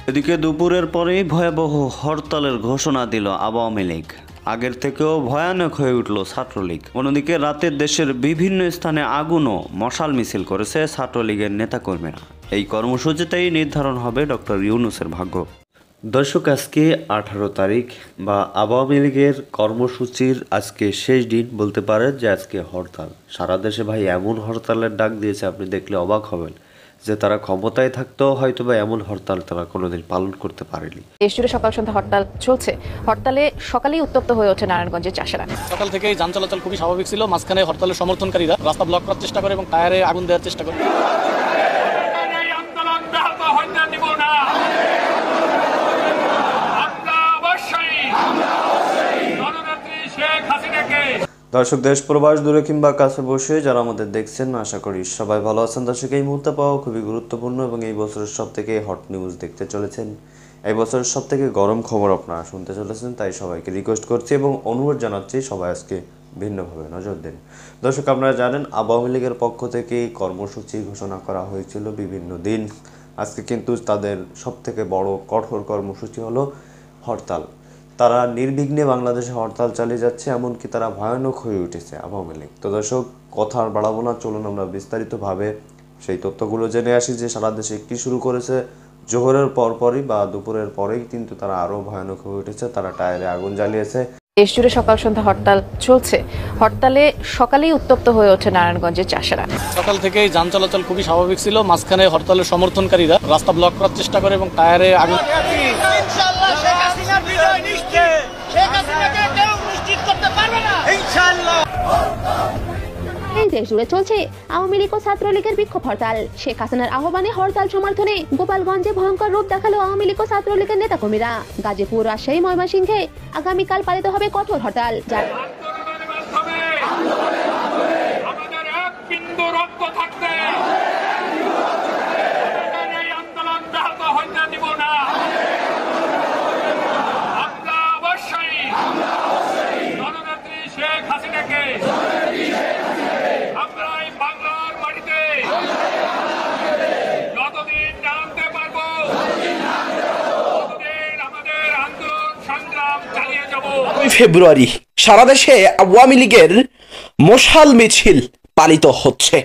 এদিকে দুপুরের পরেই ভয়াবহ হরতালের ঘোষণা দিল আওয়ামী লীগ। আগের থেকেও ভয়ানক হয়ে উঠল ছাত্রলীগ। অন্যদিকে রাতে দেশের বিভিন্ন স্থানে আগুন ও মশাল মিছিল করেছে ছাত্রলীগের নেতাকর্মীরা। এই কর্মসূচিতেই নির্ধারণ হবে ডক্টর ইউনূসের ভাগ্য। দর্শক, আজকে 18 তারিখ বা আওয়ামী লীগের কর্মসূচির আজকে শেষ দিন বলতে পারেন যে আজকে হরতাল। সারা দেশে ভাই এমন হরতালের ডাক দিয়েছে, আপনি দেখলে অবাক হবেন যে তারা ক্ষমতায় থাকতেও হয়তো বা এমন হরতাল তারা কোনোদিন পালন করতে পারেনি। দেশ জুড়ে সকাল সন্ধ্যা হরতাল চলছে। হরতালে সকালেই উত্তপ্ত হয়ে ওঠে নারায়ণগঞ্জের চাষিরা। সকাল থেকেই যান চলাচল খুবই স্বাভাবিক ছিল। মাঝখানে হরতালের সমর্থনকারীরা রাস্তা ব্লক করার চেষ্টা করে এবং টায়ারে আগুন দেওয়ার চেষ্টা করে। দর্শক, দেশ প্রবাস দূরে কিংবা কাছে বসে যারা আমাদের দেখছেন, আশা করি সবাই ভালো আছেন। দর্শক, এই মুহূর্তে পাওয়া খুবই গুরুত্বপূর্ণ এবং এই বছরের সব থেকে হট নিউজ দেখতে চলেছেন, এই বছরের সব থেকে গরম খবর আপনারা শুনতে চলেছেন। তাই সবাইকে রিকোয়েস্ট করছি এবং অনুরোধ জানাচ্ছি সবাই আজকে ভিন্নভাবে নজর দিন। দর্শক, আপনারা জানেন আওয়ামী লীগের পক্ষ থেকে কর্মসূচি ঘোষণা করা হয়েছিল বিভিন্ন দিন। আজকে কিন্তু তাদের সব থেকে বড় কঠোর কর্মসূচি হলো হরতাল। তারা নির্বিঘ্নে বাংলাদেশে হরতাল চালিয়ে যাচ্ছে, এমনকি তারা ভয়ানক হয়ে উঠেছে আওয়ামী লীগ। তো দর্শক, কথা আর বাড়াবো না, চলুন আমরা বিস্তারিতভাবে সেই তথ্যগুলো জেনে আসি যে সারা দেশে কি শুরু করেছে। জোহরের পরপরই বা দুপুরের পরেই কিন্তু তারা আরও ভয়ানক হয়ে উঠেছে। তারা টায়ারে আগুন জ্বালিয়েছে। দেশ জুড়ে সকাল সন্ধ্যা হরতাল চলছে। হরতালে সকালেই উত্তপ্ত হয়ে ওঠে নারায়ণগঞ্জের চাষিরা। সকাল থেকেই যান চলাচল খুবই স্বাভাবিক ছিল। মাঝখানে হরতালের সমর্থনকারীরা রাস্তা ব্লক করার চেষ্টা করে এবং টায়ারে আগুন। এই দেশ জুড়ে চলছে আওয়ামী লীগ ও ছাত্রলীগের বিক্ষোভ হরতাল। শেখ হাসিনার আহ্বানে হরতাল সমর্থনে গোপালগঞ্জে ভয়ঙ্কর রূপ দেখালো আওয়ামী লীগ ও ছাত্রলীগের নেতাকর্মীরা। গাজীপুর, রাজশাহী, ময়মনসিংহে আগামীকাল পালিত হবে কঠোর হরতাল। ফেব্রুয়ারি সারা দেশে আওয়ামী লীগের মশাল মিছিল পালিত হচ্ছে।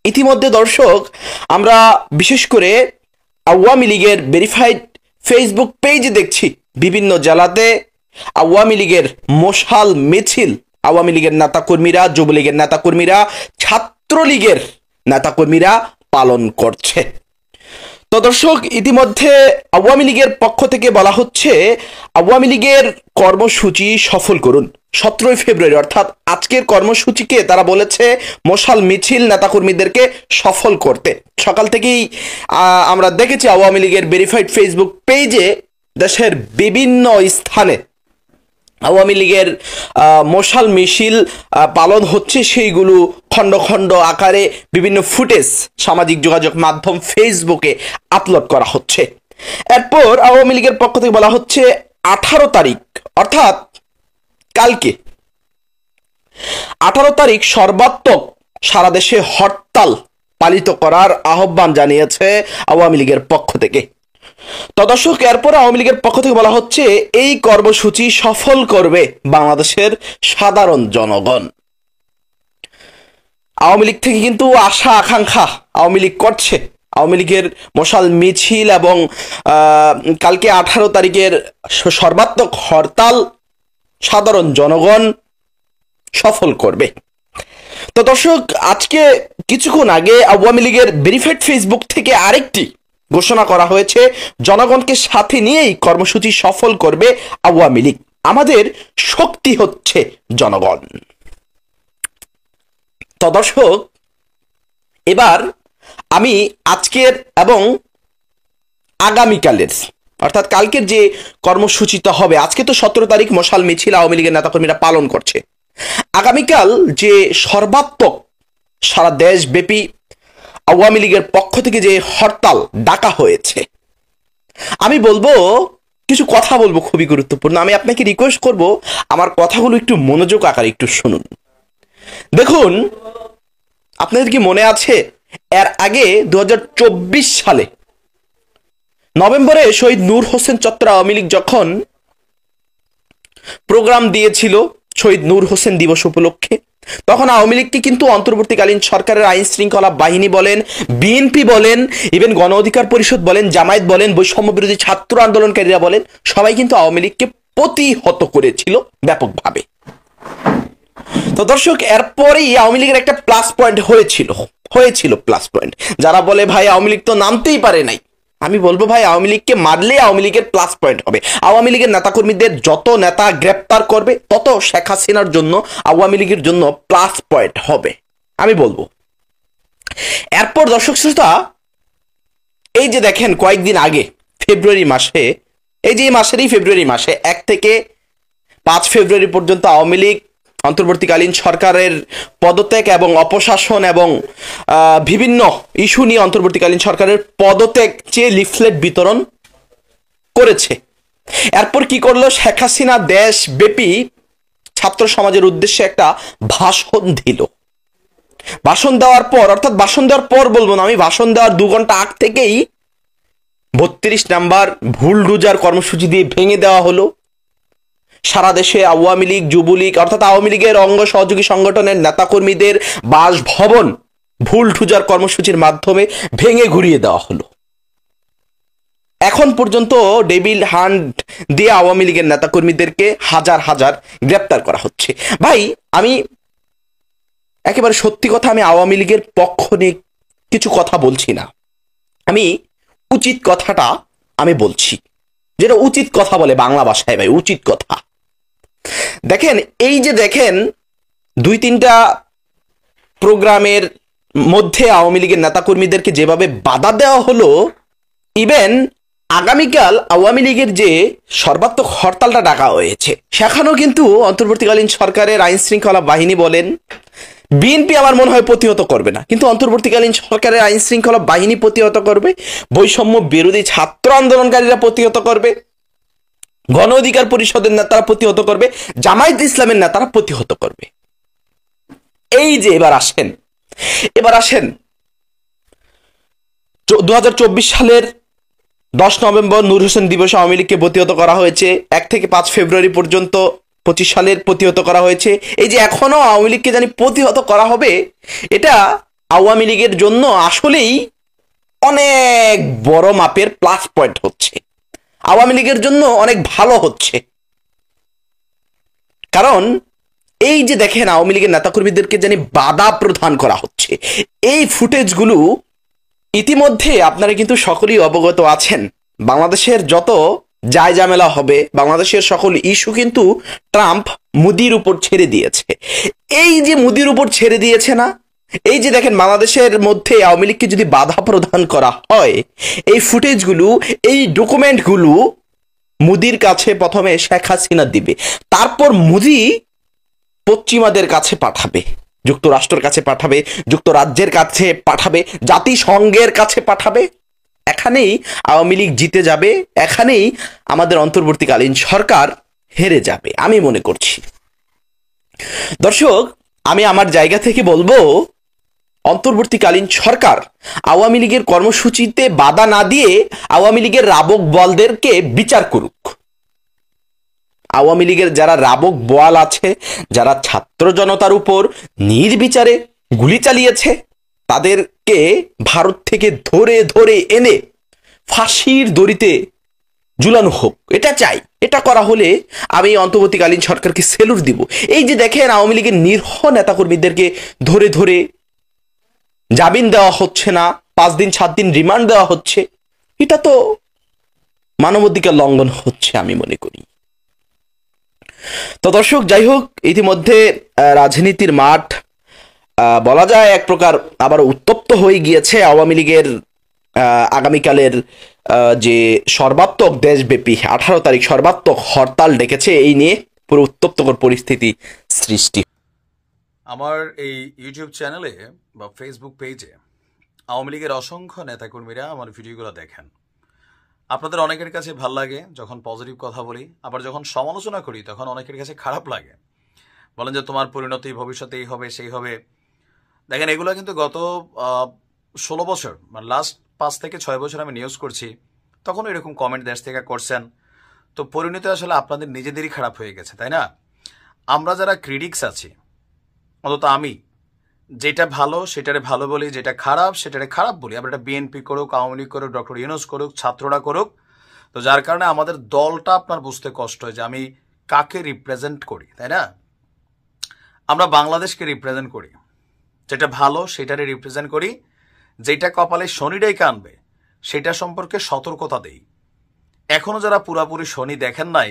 ইতিমধ্যে দর্শক, আমরা বিশেষ করে আওয়ামী লীগের ভেরিফাইড ফেসবুক পেজে দেখছি বিভিন্ন জেলাতে আওয়ামী লীগের মশাল মিছিল আওয়ামী লীগের নেতাকর্মীরা, যুবলীগের নেতাকর্মীরা, ছাত্রলীগের নেতাকর্মীরা পালন করছে। তো দর্শক, ইতিমধ্যে আওয়ামী লীগের পক্ষ থেকে বলা হচ্ছে আওয়ামী লীগের কর্মসূচি সফল করুন। 17 ফেব্রুয়ারি অর্থাৎ আজকের কর্মসূচিকে তারা বলেছে মশাল মিছিল নেতাকর্মীদেরকে সফল করতে। সকাল থেকেই আমরা দেখেছি আওয়ামী লীগের ভেরিফাইড ফেসবুক পেজে দেশের বিভিন্ন স্থানে আওয়ামী লীগের মশাল মিছিল পালন হচ্ছে। সেইগুলো খণ্ড খণ্ড আকারে বিভিন্ন ফুটেজ সামাজিক যোগাযোগ মাধ্যম ফেসবুকে আপলোড করা হচ্ছে। এরপর আওয়ামী লীগের পক্ষ থেকে বলা হচ্ছে 18 তারিখ অর্থাৎ কালকে 18 তারিখ সর্বাত্মক সারা দেশে হরতাল পালিত করার আহ্বান জানিয়েছে আওয়ামী লীগের পক্ষ থেকে। তো দর্শক, এরপর আওয়ামী লীগের পক্ষ থেকে বলা হচ্ছে এই কর্মসূচি সফল করবে বাংলাদেশের সাধারণ জনগণ। আওয়ামী লীগ থেকে কিন্তু আশা আকাঙ্ক্ষা আওয়ামী লীগ করছে আওয়ামী লীগের মশাল মিছিল এবং কালকে 18 তারিখের সর্বাত্মক হরতাল সাধারণ জনগণ সফল করবে। তো দর্শক, আজকে কিছুক্ষণ আগে আওয়ামী লীগের ভেরিফাইড ফেসবুক থেকে আরেকটি ঘোষণা করা হয়েছে, জনগণকে সাথে নিয়েই কর্মসূচি সফল করবে আওয়ামী লীগ। আমাদের শক্তি হচ্ছে জনগণ। তো দর্শক, এবার আমি আজকের এবং আগামীকালের অর্থাৎ কালকের যে কর্মসূচিটা হবে, আজকে তো 17 তারিখ মশাল মিছিল আওয়ামী লীগের নেতাকর্মীরা পালন করছে। আগামীকাল যে সর্বাত্মক সারা দেশব্যাপী আওয়ামী লীগের পক্ষ থেকে যে হরতাল ডাকা হয়েছে, আমি বলবো কিছু কথা বলবো খুবই গুরুত্বপূর্ণ। আমি আপনাকে রিকোয়েস্ট করব আমার কথাগুলো একটু মনোযোগ আকারে একটু শুনুন। দেখুন, আপনাদের কি মনে আছে এর আগে 2024 সালে নভেম্বরে শহীদ নূর হোসেন চত্বর আওয়ামী লীগ যখন প্রোগ্রাম দিয়েছিল শহীদ নূর হোসেন দিবস উপলক্ষে, তখন আওয়ামী লীগকে কিন্তু অন্তর্বর্তীকালীন সরকারের আইন শৃঙ্খলা বাহিনী বলেন, বিএনপি বলেন, ইভেন গণ অধিকার পরিষদ বলেন, জামায়াত বলেন, বৈষম্য বিরোধী ছাত্র আন্দোলনকারীরা বলেন, সবাই কিন্তু আওয়ামী লীগকে প্রতিহত করেছিল ব্যাপকভাবে। তো দর্শক, এরপরেই আওয়ামী লীগের একটা প্লাস পয়েন্ট হয়েছিল প্লাস পয়েন্ট। যারা বলে ভাই আওয়ামী লীগ তো নামতেই পারে নাই, আমি বলবো ভাই আওয়ামী লীগকে মারলে আওয়ামী লীগের প্লাস পয়েন্ট হবে। আওয়ামী লীগের নেতাকর্মীদের যত নেতা গ্রেপ্তার করবে তত শেখ হাসিনার জন্য, আওয়ামী লীগের জন্য প্লাস পয়েন্ট হবে, আমি বলবো। এরপর দর্শক শ্রোতা, এই যে দেখেন কয়েকদিন আগে ফেব্রুয়ারি মাসে, এই যে এই মাসেরই ফেব্রুয়ারি মাসে 1 থেকে 5 ফেব্রুয়ারি পর্যন্ত আওয়ামী লীগ অন্তর্বর্তীকালীন সরকারের পদত্যাগ এবং অপশাসন এবং বিভিন্ন ইস্যু নিয়ে অন্তর্বর্তীকালীন সরকারের পদত্যাগ চেয়ে লিফলেট বিতরণ করেছে। এরপর কি করলো, শেখ হাসিনা দেশব্যাপী ছাত্র সমাজের উদ্দেশ্যে একটা ভাষণ দিল। ভাষণ দেওয়ার পর, অর্থাৎ ভাষণ দেওয়ার পর বলবো না, আমি ভাষণ দেওয়ার 2 ঘন্টা আগ থেকেই 32 নাম্বার ভুলডোজার কর্মসূচি দিয়ে ভেঙে দেওয়া হলো। সারা দেশে আওয়ামী লীগ, যুবলীগ অর্থাৎ আওয়ামী লীগের অঙ্গ সহযোগী সংগঠনের নেতাকর্মীদের বাসভবন ভুলডোজার কর্মসূচির মাধ্যমে ভেঙে ঘুরিয়ে দেওয়া হলো। এখন পর্যন্ত ডেভিল হান্ট দিয়ে আওয়ামী লীগের নেতাকর্মীদেরকে হাজার হাজার গ্রেপ্তার করা হচ্ছে। ভাই আমি একেবারে সত্যি কথা, আমি আওয়ামী লীগের পক্ষ নিয়ে কিছু কথা বলছি না, আমি উচিত কথাটা আমি বলছি, যেটা উচিত কথা বলে বাংলা ভাষায় ভাই, উচিত কথা। দেখেন, এই যে দেখেন 2-3টা প্রোগ্রামের মধ্যে আওয়ামী লীগের নেতাকর্মীদেরকে যেভাবে বাধা দেওয়া হলো, ইভেন আগামীকাল আওয়ামী লীগের যে সর্বাত্মক হরতালটা ডাকা হয়েছে, সেখানেও কিন্তু অন্তর্বর্তীকালীন সরকারের আইন শৃঙ্খলা বাহিনী বলেন, বিএনপি আমার মনে হয় প্রতিহত করবে না, কিন্তু অন্তর্বর্তীকালীন সরকারের আইন শৃঙ্খলা বাহিনী প্রতিহত করবে, বৈষম্য বিরোধী ছাত্র আন্দোলনকারীরা প্রতিহত করবে, গণ অধিকার পরিষদের নেতারা প্রতিহত করবে, জামায়াত ইসলামের নেতারা প্রতিহত করবে। এই যে এবার আসেন 2024 সালের 10 নভেম্বর নূর হোসেন দিবসে আওয়ামী লীগকে প্রতিহত করা হয়েছে। 1 থেকে 5 ফেব্রুয়ারি পর্যন্ত 25 সালের প্রতিহত করা হয়েছে। এই যে এখনো আওয়ামী লীগকে জানি প্রতিহত করা হবে, এটা আওয়ামী লীগের জন্য আসলেই অনেক বড় মাপের প্লাস পয়েন্ট হচ্ছে, আওয়ামী লীগের জন্য অনেক ভালো হচ্ছে। কারণ এই যে দেখেন আওয়ামী লীগের নেতাকর্মীদেরকে জানি বাধা প্রদান করা হচ্ছে, এই ফুটেজগুলো ইতিমধ্যে আপনারা কিন্তু সকলেই অবগত আছেন। বাংলাদেশের যত যায় ঝামেলা হবে, বাংলাদেশের সকল ইস্যু কিন্তু ট্রাম্প মোদির উপর ছেড়ে দিয়েছে। এই যে মোদির উপর ছেড়ে দিয়েছে না, এই যে দেখেন বাংলাদেশের মধ্যে আওয়ামী লীগকে যদি বাধা প্রদান করা হয়, এই ফুটেজগুলো, এই ডকুমেন্টগুলো মোদির কাছে প্রথমে শেখ হাসিনা দিবে, তারপর মোদি পশ্চিমাদের কাছে পাঠাবে, যুক্তরাষ্ট্রের কাছে পাঠাবে, যুক্তরাজ্যের কাছে পাঠাবে, জাতিসংঘের কাছে পাঠাবে। এখানেই আওয়ামী লীগ জিতে যাবে, এখানেই আমাদের অন্তর্বর্তীকালীন সরকার হেরে যাবে আমি মনে করছি। দর্শক, আমি আমার জায়গা থেকে বলবো, অন্তর্বর্তীকালীন সরকার আওয়ামী লীগের কর্মসূচিতে বাধা না দিয়ে আওয়ামী লীগের রাবক বলদেরকে বিচার করুক। আওয়ামী লীগের যারা রাবক বল আছে, যারা ছাত্র জনতার উপর নির্বিচারে গুলি চালিয়েছে, তাদেরকে ভারত থেকে ধরে ধরে এনে ফাঁসির দড়িতে ঝুলানো হোক, এটা চাই। এটা করা হলে আমি অন্তর্বর্তীকালীন সরকারকে সেলুট দিব। এই যে দেখেন আওয়ামী লীগের নিরীহ নেতাকর্মীদেরকে ধরে ধরে জামিন দেওয়া হচ্ছে না, 5 দিন 7 দিন রিমান্ড দেওয়া হচ্ছে, এটা তো মানবাধিকার লঙ্ঘন হচ্ছে আমি মনে করি। তো দর্শক, যাই হোক, ইতিমধ্যে রাজনীতির মাঠ বলা যায় এক প্রকার আবার উত্তপ্ত হয়ে গিয়েছে। আওয়ামী লীগের আগামীকালের যে সর্বাত্মক দেশব্যাপী 18 তারিখ সর্বাত্মক হরতাল ডেকেছে, এই নিয়ে পুরো উত্তপ্তকর পরিস্থিতি সৃষ্টি। আমার এই ইউটিউব চ্যানেলে বা ফেসবুক পেজে আওয়ামী লীগের অসংখ্য নেতাকর্মীরা আমার ভিডিওগুলো দেখেন। আপনাদের অনেকের কাছে ভাল লাগে যখন পজিটিভ কথা বলি, আবার যখন সমালোচনা করি তখন অনেকের কাছে খারাপ লাগে, বলেন যে তোমার পরিণতি ভবিষ্যতে এই হবে সেই হবে। দেখেন, এগুলো কিন্তু গত 16 বছর, মানে লাস্ট 5 থেকে 6 বছর আমি নিউজ করছি, তখন এরকম কমেন্ট দেশ থেকে করছেন। তো পরিণতি আসলে আপনাদের নিজেদেরই খারাপ হয়ে গেছে, তাই না? আমরা যারা ক্রিটিক্স আছি, অন্তত আমি, যেটা ভালো সেটারে ভালো বলি, যেটা খারাপ সেটারে খারাপ বলি। আবার এটা বিএনপি করুক, আওয়ামী লীগ করুক, ডক্টর ইউনূস করুক, ছাত্ররা করুক, তো যার কারণে আমাদের দলটা আপনার বুঝতে কষ্ট হয় যে আমি কাকে রিপ্রেজেন্ট করি, তাই না? আমরা বাংলাদেশকে রিপ্রেজেন্ট করি, যেটা ভালো সেটারে রিপ্রেজেন্ট করি, যেটা কপালে শনিটাই কানবে সেটা সম্পর্কে সতর্কতা দেই। এখনো যারা পুরাপুরি শনি দেখেন নাই,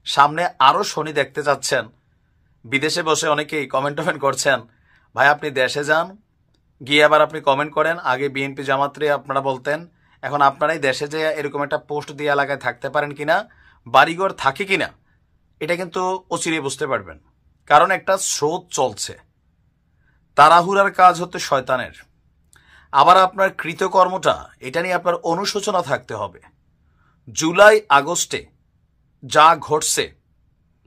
সামনে আরো শনি দেখতে যাচ্ছেন, বিদেশে বসে অনেকেই কমেন্ট করছেন, ভাই আপনি দেশে যান, গিয়ে আবার আপনি কমেন্ট করেন, আগে বিএনপি জামাতরে আপনারা বলতেন, এখন আপনারাই দেশে যে এরকম একটা পোস্ট দিয়ে এলাকায় থাকতে পারেন কিনা, বাড়িঘর থাকে কিনা, এটা কিন্তু অচিরে বুঝতে পারবেন। কারণ একটা স্রোত চলছে, তাড়াহুড়ার কাজ হচ্ছে শয়তানের। আবার আপনার কৃতকর্মটা, এটা নিয়ে আপনার অনুশোচনা থাকতে হবে। জুলাই আগস্টে যা ঘটছে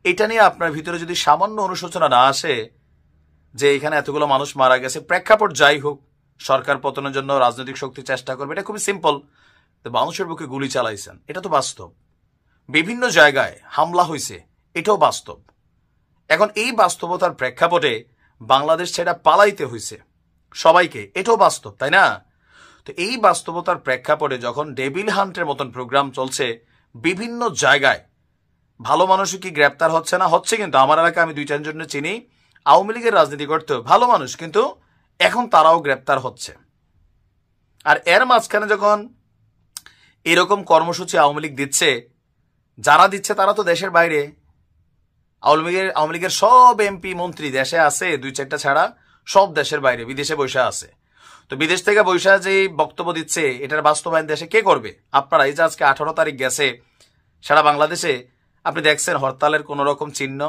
এটা নিয়ে আপনার ভিতরে যদি সামান্য অনুশোচনা না আসে যে এখানে এতগুলো মানুষ মারা গেছে, প্রেক্ষাপট যাই হোক, সরকার পতনের জন্য রাজনৈতিক শক্তি চেষ্টা করবে, এটা খুবই সিম্পল। তো মানুষের বুকে গুলি চালাইছেন, এটা তো বাস্তব। বিভিন্ন জায়গায় হামলা হয়েছে, এটাও বাস্তব। এখন এই বাস্তবতার প্রেক্ষাপটে বাংলাদেশ ছেড়ে পালাইতে হয়েছে সবাইকে, এটাও বাস্তব, তাই না? তো এই বাস্তবতার প্রেক্ষাপটে যখন ডেভিল হান্টের মতন প্রোগ্রাম চলছে বিভিন্ন জায়গায়, ভালো মানুষও কি গ্রেপ্তার হচ্ছে না? হচ্ছে। কিন্তু আমার এলাকায় আমি 2-4 জনের চিনি, আওয়ামী লীগের রাজনীতি করতে ভালো মানুষ, কিন্তু এখন তারাও গ্রেপ্তার হচ্ছে। আর এর মাঝখানে যখন এরকম কর্মসূচি আওয়ামী লীগ দিচ্ছে, যারা দিচ্ছে তারা তো দেশের বাইরে। আওয়ামী লীগের সব এমপি মন্ত্রী দেশে আছে, 2-4টা ছাড়া সব দেশের বাইরে, বিদেশে বসে আছে। তো বিদেশ থেকে বসে যে বক্তব্য দিচ্ছে, এটার বাস্তবায়ন দেশে কে করবে? আপনারা। এই যে আজকে 18 তারিখ গেছে, সারা বাংলাদেশে আপনি দেখছেন হরতালের কোন রকম চিহ্ন।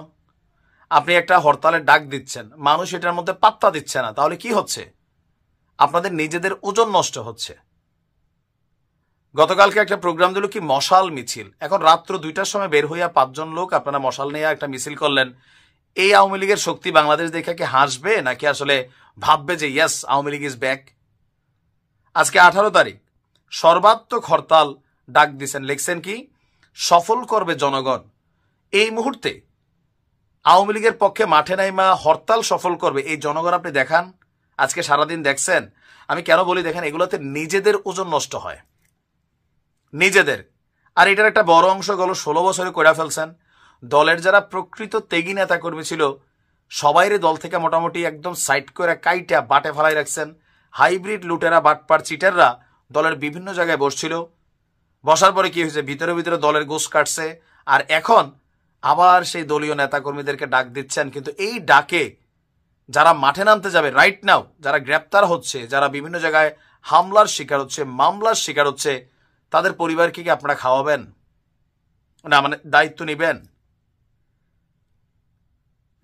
আপনি একটা হরতালের ডাক দিচ্ছেন, মানুষ এটার মধ্যে পাত্তা দিচ্ছে না, তাহলে কি হচ্ছে? আপনাদের নিজেদের ওজন নষ্ট হচ্ছে। গতকালকে একটা প্রোগ্রাম দিল কি মশাল মিছিল, এখন রাত্র 2টার সময় বের হইয়া 5 জন লোক আপনারা মশাল নিয়ে একটা মিছিল করলেন। এই আওয়ামী লীগের শক্তি বাংলাদেশ দেখে কি হাসবে, নাকি আসলে ভাববে যে yes Awami League is back? আজকে 18 তারিখ সর্বাত্মক হরতাল ডাক দিচ্ছেন, লিখছেন কি সফল করবে জনগণ। এই মুহূর্তে আওয়ামী লীগের পক্ষে মাঠে নাইমা হরতাল সফল করবে এই জনগণ আপনি দেখান। আজকে সারাদিন দেখছেন। আমি কেন বলি দেখেন, এগুলোতে নিজেদের ওজন নষ্ট হয়, নিজেদের। আর এটার একটা বড় অংশ গেল 16 বছরে করে ফেলছেন। দলের যারা প্রকৃত তেগী নেতা কর্মী ছিল সবাইরে দল থেকে মোটামুটি একদম সাইড করে কাইটা বাটে ফেলাই রাখছেন। হাইব্রিড লুটেরা, বাটপার, চিটাররা দলের বিভিন্ন জায়গায় বসছিল। বসার পরে কি হয়েছে, ভিতরে ভিতরে দলের গোস কাটছে। আর এখন আবার সেই দলীয় নেতা কর্মীদেরকে ডাক দিচ্ছেন, কিন্তু এই ডাকে যারা মাঠে নামতে যাবে রাইট নাও, যারা গ্রেপ্তার হচ্ছে, যারা বিভিন্ন জায়গায় হামলার শিকার হচ্ছে, মামলার শিকার হচ্ছে, তাদের পরিবারকে কি আপনারা খাওয়াবেন না? মানে দায়িত্ব নেবেন?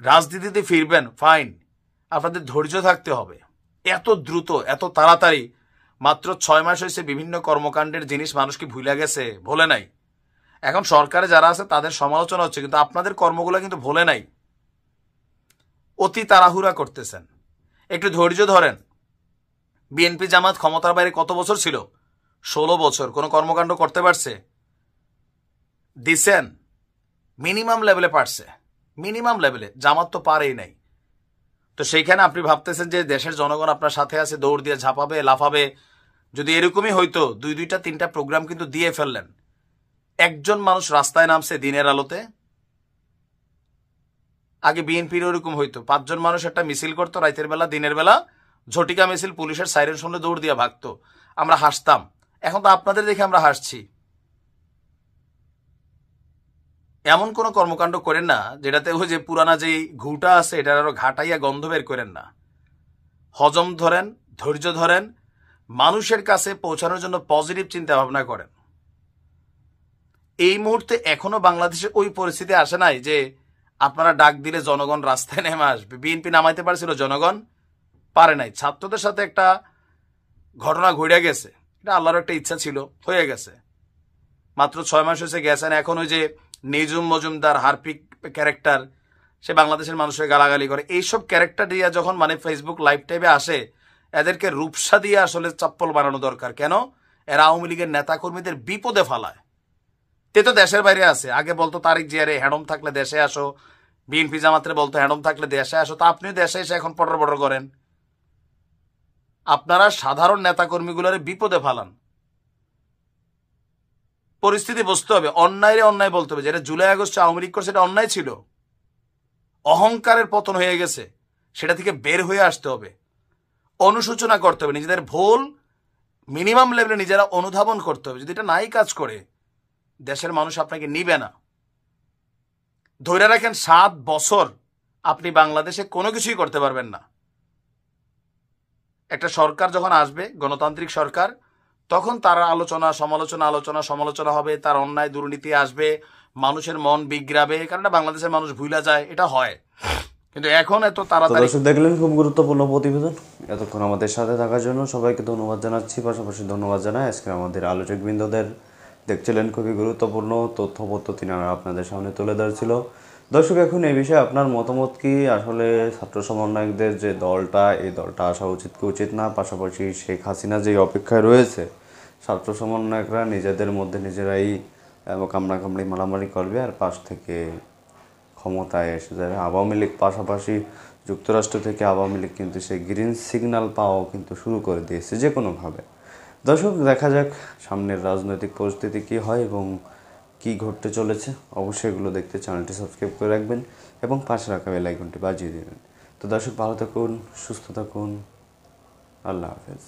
রাজনীতিতে ফিরবেন, ফাইন, আপনাদের ধৈর্য থাকতে হবে। এত দ্রুত, এত তাড়াতাড়ি, মাত্র 6 মাস হয়েছে, বিভিন্ন কর্মকাণ্ডের জিনিস মানুষ কি ভুলে গেছে? ভোলে নাই। এখন সরকারে যারা আছে তাদের সমালোচনা হচ্ছে, কিন্তু আপনাদের কর্মগুলো কিন্তু ভোলে নাই। অতি তাড়াহুড়া করতেছেন, একটু ধৈর্য ধরেন। বিএনপি জামাত ক্ষমতার বাইরে কত বছর ছিল? 16 বছর। কোনো কর্মকাণ্ড করতে পারছে? দিছেন মিনিমাম লেভেলে পারছে, মিনিমাম লেভেলে। জামাত তো পারেই নাই। তো সেইখানে আপনি ভাবতেছেন যে দেশের জনগণ আপনার সাথে আছে, দৌড় দিয়ে ঝাঁপাবে, লাফাবে। যদি এরকমই হইতো, 2-3টা প্রোগ্রাম কিন্তু দিয়ে ফেললেন। একজন মানুষ রাস্তায় নামছে দিনের আলোতে, আগে বিএনপির ওরকম হইতো 5 জন মানুষ একটা মিছিল করতো রাতের বেলা, দিনের বেলা ঝটিকা মিছিল, পুলিশের সাইরেন শুনলে দৌড় দিয়ে ভাগতো, আমরা হাসতাম। এখন তো আপনাদের দেখে আমরা হাসছি। এমন কোন কর্মকাণ্ড করেন না যেটাতে ওই যে পুরানা যেই ঘুটা আছে এটার আরো ঘাটাইয়া গন্ধ বের করেন না। হজম ধরেন, ধৈর্য ধরেন, মানুষের কাছে পৌঁছানোর জন্য পজিটিভ চিন্তা ভাবনা করেন। এই মুহূর্তে এখনো বাংলাদেশে ওই পরিস্থিতি আসে নাই যে আপনারা ডাক দিলে জনগণ রাস্তায় নেমে আসবে। বিএনপি নামাইতে পারছিল, জনগণ পারে নাই। ছাত্রদের সাথে একটা ঘটনা ঘটে গেছে, এটা আল্লাহর একটা ইচ্ছা ছিল, হয়ে গেছে। মাত্র 6 মাস হয়েছে গেছেন। এখন ওই যে নিজুম মজুমদার, হারপিক ক্যারেক্টার, সে বাংলাদেশের মানুষের গালাগালি করে, এইসব ক্যারেক্টার দিয়ে যখন মানে ফেসবুক লাইভ টাইপে আসে, এদেরকে রূপসা দিয়ে আসলে চপ্পল বানানো দরকার। কেন? এরা আওয়ামী লীগের নেতাকর্মীদের বিপদে ফালায়। তে তো দেশের বাইরে আছে, আগে বলতো তারিক জিয়ারে হ্যাডম থাকলে দেশে আসো, বিএনপি জামাতে বলতো হ্যাডম থাকলে দেশে আসো, তা আপনিও দেশে এসে এখন পটর পটর করেন। আপনারা সাধারণ নেতাকর্মীগুলোর বিপদে ফালান। পরিস্থিতি বুঝতে হবে, অন্যায় অন্যায় বলতে হবে। যেটা জুলাই আগস্টে আওয়ামী লীগ করছে এটা অন্যায় ছিল, অহংকারের পতন হয়ে গেছে, সেটা থেকে বের হয়ে আসতে হবে, অনুশোচনা করতে হবে, নিজেদের ভুল মিনিমাম লেভেলে নিজেরা অনুধাবন করতে হবে। যদি এটা নাই কাজ করে দেশের মানুষ আপনাকে নিবে না। ধরে রাখেন 7 বছর আপনি বাংলাদেশে কোনো কিছুই করতে পারবেন না। একটা সরকার যখন আসবে, গণতান্ত্রিক সরকার, তখন তার সমালোচনা হবে, তার অন্যায় দুর্নীতি আসবে, মানুষের মন বিগড়াবে, কারণ বাংলাদেশের মানুষ ভুলা যায়, এটা হয়। কিন্তু এখন এত তাড়াতাড়ি। দর্শক দেখলেন খুব গুরুত্বপূর্ণ প্রতিবেদন। এতক্ষণ আমাদের সাথে থাকার জন্য সবাইকে ধন্যবাদ জানাচ্ছি। পাশাপাশি ধন্যবাদ জানাই আজকে আমাদের আলোচকবৃন্দদের। দেখছিলেন খুবই গুরুত্বপূর্ণ তথ্য পদ্ধতি আপনাদের সামনে তুলে ধরছিল। দর্শক এখন এই বিষয়ে আপনার মতামত কি? আসলে ছাত্র সমন্বয়কদের যে দলটা, এই দলটা আসা উচিত কি উচিত না? পাশাপাশি শেখ হাসিনা যে অপেক্ষায় রয়েছে, ছাত্র সমন্বয়করা নিজেদের মধ্যে নিজেরাই কামড়াকামড়ি মারামারি করবে, আর পাশ থেকে ক্ষমতায় এসে যাবে আওয়ামী লীগ। পাশাপাশি যুক্তরাষ্ট্র থেকে আওয়ামী লীগ কিন্তু সেই গ্রিন সিগন্যাল পাওয়াও কিন্তু শুরু করে দিয়েছে যে কোনোভাবে। দর্শক দেখা যাক সামনের রাজনৈতিক পরিস্থিতি কী হয় এবং কী ঘটতে চলেছে। অবশ্যই এগুলো দেখতে চ্যানেলটি সাবস্ক্রাইব করে রাখবেন এবং পাশে রাখা বেল আইকনটি বাজিয়ে দেবেন। তো দর্শক ভালো থাকুন, সুস্থ থাকুন, আল্লাহ হাফেজ।